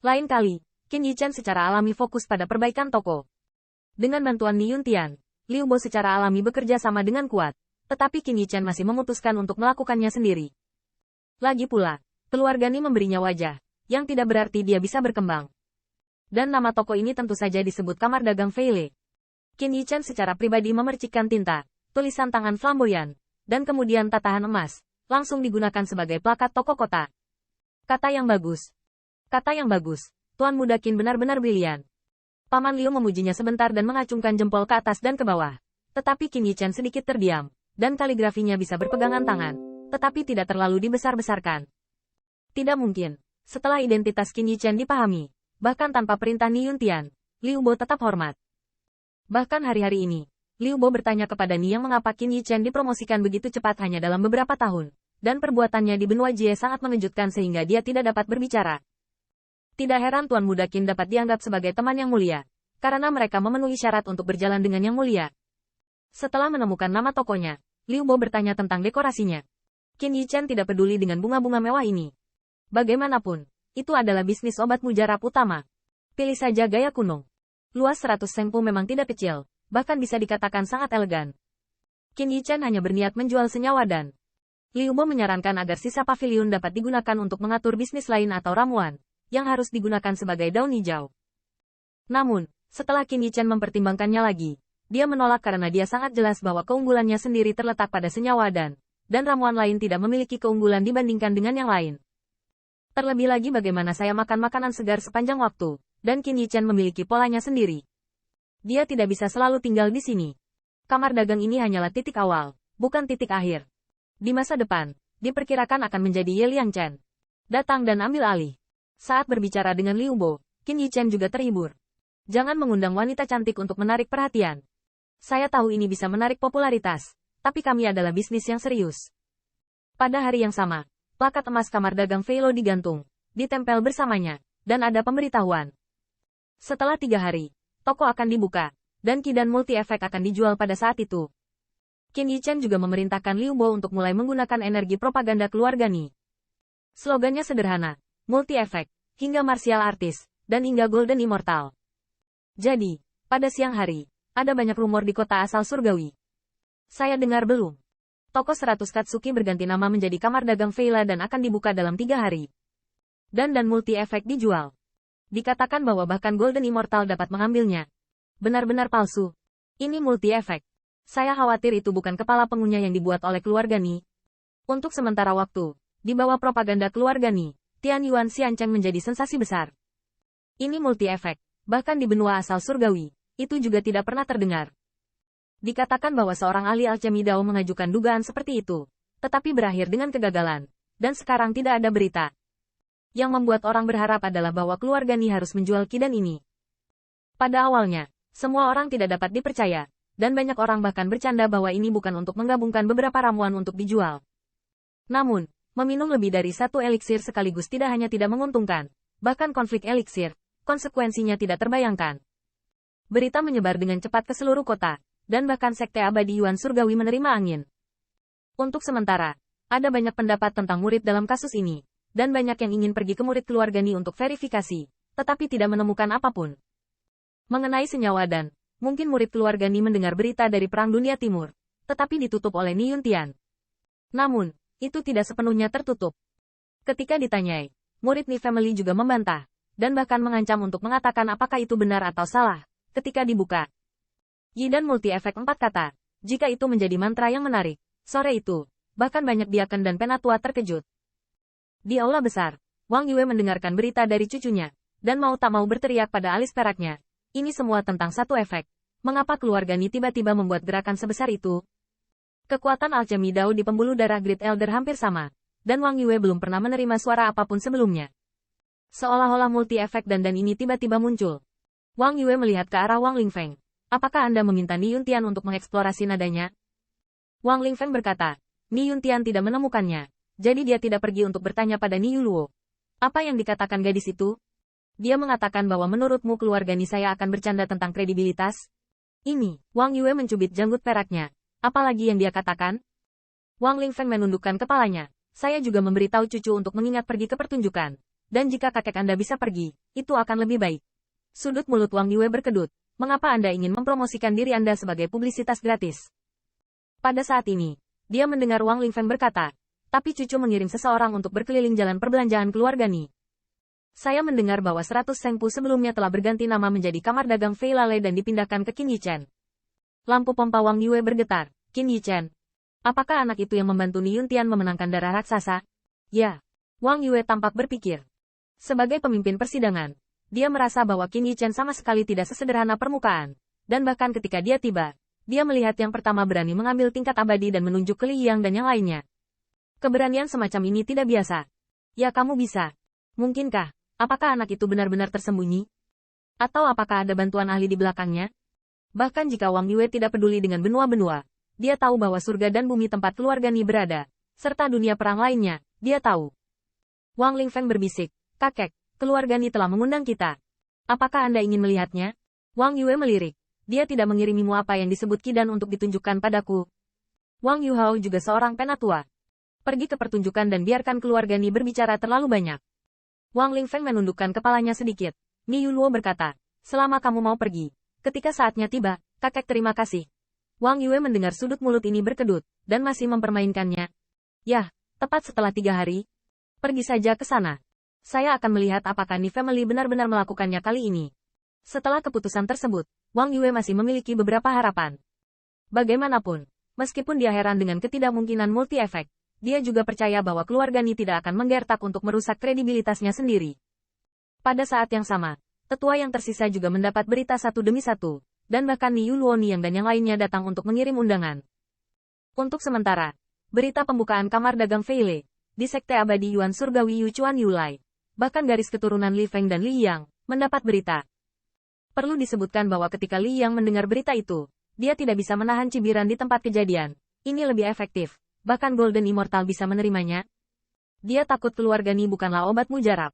Lain kali, Qin Yichen secara alami fokus pada perbaikan toko. Dengan bantuan Ni Yuntian, Liu Bo secara alami bekerja sama dengan kuat, tetapi Qin Yichen masih memutuskan untuk melakukannya sendiri. Lagi pula, keluarga Ni memberinya wajah, yang tidak berarti dia bisa berkembang. Dan nama toko ini tentu saja disebut Kamar Dagang Feile. Qin Yichen secara pribadi memercikkan tinta, tulisan tangan flamboyan, dan kemudian tatahan emas, langsung digunakan sebagai plakat toko kota. Kata yang bagus. Kata yang bagus, Tuan Muda Qin benar-benar brilian. Paman Liu memujinya sebentar dan mengacungkan jempol ke atas dan ke bawah. Tetapi Qin Yichen sedikit terdiam, dan kaligrafinya bisa berpegangan tangan, tetapi tidak terlalu dibesar-besarkan. Tidak mungkin. Setelah identitas Qin Yichen dipahami, bahkan tanpa perintah Ni Yuntian, Liu Bo tetap hormat. Bahkan hari-hari ini, Liu Bo bertanya kepada Ni yang mengapa Qin Yichen dipromosikan begitu cepat hanya dalam beberapa tahun, dan perbuatannya di benua Jie sangat mengejutkan sehingga dia tidak dapat berbicara. Tidak heran Tuan Muda Qin dapat dianggap sebagai teman yang mulia, karena mereka memenuhi syarat untuk berjalan dengan yang mulia. Setelah menemukan nama tokonya, Liu Bo bertanya tentang dekorasinya. Qin Yichen tidak peduli dengan bunga-bunga mewah ini. Bagaimanapun, itu adalah bisnis obat mujarab utama. Pilih saja gaya kuno. Luas 100 sengpu memang tidak kecil, bahkan bisa dikatakan sangat elegan. Qin Yichen hanya berniat menjual senyawa dan Liu Bo menyarankan agar sisa pavilion dapat digunakan untuk mengatur bisnis lain atau ramuan, yang harus digunakan sebagai daun hijau. Namun, setelah Qin Yichen mempertimbangkannya lagi, dia menolak karena dia sangat jelas bahwa keunggulannya sendiri terletak pada senyawa dan ramuan lain tidak memiliki keunggulan dibandingkan dengan yang lain. Terlebih lagi bagaimana saya makan makanan segar sepanjang waktu, dan Qin Yichen memiliki polanya sendiri. Dia tidak bisa selalu tinggal di sini. Kamar dagang ini hanyalah titik awal, bukan titik akhir. Di masa depan, diperkirakan akan menjadi Ye Liangchen. Datang dan ambil alih. Saat berbicara dengan Liu Bo, Qin Yichen juga terhibur. Jangan mengundang wanita cantik untuk menarik perhatian. Saya tahu ini bisa menarik popularitas, tapi kami adalah bisnis yang serius. Pada hari yang sama, plakat emas Kamar Dagang Feilo digantung, ditempel bersamanya, dan ada pemberitahuan. Setelah 3 hari, toko akan dibuka, dan Qi dan Multi Effect akan dijual pada saat itu. Qin Yichen juga memerintahkan Liu Bo untuk mulai menggunakan energi propaganda keluarga Ni. Slogannya sederhana, Multi Effect, hingga Martial Artist, dan hingga Golden Immortal. Jadi, pada siang hari, ada banyak rumor di kota asal surgawi. Saya dengar belum? Toko 100 Katsuki berganti nama menjadi Kamar Dagang Feila dan akan dibuka dalam 3 hari. Dan Multi Effect dijual. Dikatakan bahwa bahkan Golden Immortal dapat mengambilnya. Benar-benar palsu. Ini Multi Effect. Saya khawatir itu bukan kepala pengunya yang dibuat oleh keluarga Ni. Untuk sementara waktu, di bawah propaganda keluarga Ni, Tian Yuan Xiancheng menjadi sensasi besar. Ini Multi Effect, bahkan di benua asal surgawi, itu juga tidak pernah terdengar. Dikatakan bahwa seorang ahli alchemy Dao mengajukan dugaan seperti itu, tetapi berakhir dengan kegagalan, dan sekarang tidak ada berita. Yang membuat orang berharap adalah bahwa keluarga Ni harus menjual kidan ini. Pada awalnya, semua orang tidak dapat dipercaya, dan banyak orang bahkan bercanda bahwa ini bukan untuk menggabungkan beberapa ramuan untuk dijual. Namun, meminum lebih dari 1 eliksir sekaligus tidak hanya tidak menguntungkan, bahkan konflik eliksir, konsekuensinya tidak terbayangkan. Berita menyebar dengan cepat ke seluruh kota, dan bahkan sekte abadi Yuan Surgawi menerima angin. Untuk sementara, ada banyak pendapat tentang murid dalam kasus ini, dan banyak yang ingin pergi ke murid keluarga Ni untuk verifikasi, tetapi tidak menemukan apapun. Mengenai senyawa dan, mungkin murid keluarga Ni mendengar berita dari Perang Dunia Timur, tetapi ditutup oleh Ni Yuntian. Namun, itu tidak sepenuhnya tertutup. Ketika ditanyai, murid Ni Family juga membantah, dan bahkan mengancam untuk mengatakan apakah itu benar atau salah, ketika dibuka. Yi dan Multi Effect 4 kata, jika itu menjadi mantra yang menarik. Sore itu, bahkan banyak diaken dan penatua terkejut. Di aula besar, Wang Yue mendengarkan berita dari cucunya, dan mau tak mau berteriak pada alis peraknya. Ini semua tentang satu efek. Mengapa keluarga Ni tiba-tiba membuat gerakan sebesar itu? Kekuatan alchemy Dao di pembuluh darah Great Elder hampir sama, dan Wang Yue belum pernah menerima suara apapun sebelumnya. Seolah-olah Multi Effect dan ini tiba-tiba muncul. Wang Yue melihat ke arah Wang Lingfeng. Apakah Anda meminta Ni Yuntian untuk mengeksplorasi nadanya? Wang Lingfeng berkata, Ni Yuntian tidak menemukannya, jadi dia tidak pergi untuk bertanya pada Ni Yuluo. Apa yang dikatakan gadis itu? Dia mengatakan bahwa menurutmu keluarga Ni saya akan bercanda tentang kredibilitas? Ini, Wang Yue mencubit janggut peraknya. Apalagi yang dia katakan? Wang Lingfeng menundukkan kepalanya. Saya juga memberitahu cucu untuk mengingat pergi ke pertunjukan. Dan jika kakek Anda bisa pergi, itu akan lebih baik. Sudut mulut Wang Yue berkedut. Mengapa Anda ingin mempromosikan diri Anda sebagai publisitas gratis? Pada saat ini, dia mendengar Wang Lingfeng berkata, tapi cucu mengirim seseorang untuk berkeliling jalan perbelanjaan keluarga Ni. Saya mendengar bahwa 100 Sengpu sebelumnya telah berganti nama menjadi kamar dagang Fei Lale dan dipindahkan ke Qin Yichen. Lampu pompa Wang Yue bergetar. Qin Yichen. Apakah anak itu yang membantu Ni Yuntian memenangkan darah raksasa? Ya. Wang Yue tampak berpikir. Sebagai pemimpin persidangan, dia merasa bahwa Qin Yichen sama sekali tidak sesederhana permukaan. Dan bahkan ketika dia tiba, dia melihat yang pertama berani mengambil tingkat abadi dan menunjuk ke Li Yang dan yang lainnya. Keberanian semacam ini tidak biasa. Ya kamu bisa. Mungkinkah? Apakah anak itu benar-benar tersembunyi? Atau apakah ada bantuan ahli di belakangnya? Bahkan jika Wang Yue tidak peduli dengan benua-benua, dia tahu bahwa surga dan bumi tempat keluarga Ni berada, serta dunia perang lainnya, dia tahu. Wang Lingfeng berbisik. Kakek, keluarga Ni telah mengundang kita. Apakah Anda ingin melihatnya? Wang Yue melirik. Dia tidak mengirimimu apa yang disebut kidan untuk ditunjukkan padaku. Wang Yuhao juga seorang penatua. Pergi ke pertunjukan dan biarkan keluarga Ni berbicara terlalu banyak. Wang Lingfeng menundukkan kepalanya sedikit. Ni Yuluo berkata, selama kamu mau pergi. Ketika saatnya tiba, kakek terima kasih. Wang Yue mendengar sudut mulut ini berkedut, dan masih mempermainkannya. Yah, tepat setelah 3 hari. Pergi saja ke sana. Saya akan melihat apakah Ni Family benar-benar melakukannya kali ini. Setelah keputusan tersebut, Wang Yue masih memiliki beberapa harapan. Bagaimanapun, meskipun dia heran dengan ketidakmungkinan multi-efek, dia juga percaya bahwa keluarga Ni tidak akan menggertak untuk merusak kredibilitasnya sendiri. Pada saat yang sama, tetua yang tersisa juga mendapat berita satu demi satu, dan bahkan Ni Yuluo-Niang dan yang lainnya datang untuk mengirim undangan. Untuk sementara, berita pembukaan kamar dagang Feile, di Sekte Abadi Yuan Surgawi Yuchuan Yulai, bahkan garis keturunan Li Feng dan Li Yang, mendapat berita. Perlu disebutkan bahwa ketika Li Yang mendengar berita itu, dia tidak bisa menahan cibiran di tempat kejadian. Ini lebih efektif, bahkan Golden Immortal bisa menerimanya. Dia takut keluarga Ni bukanlah obat mujarab.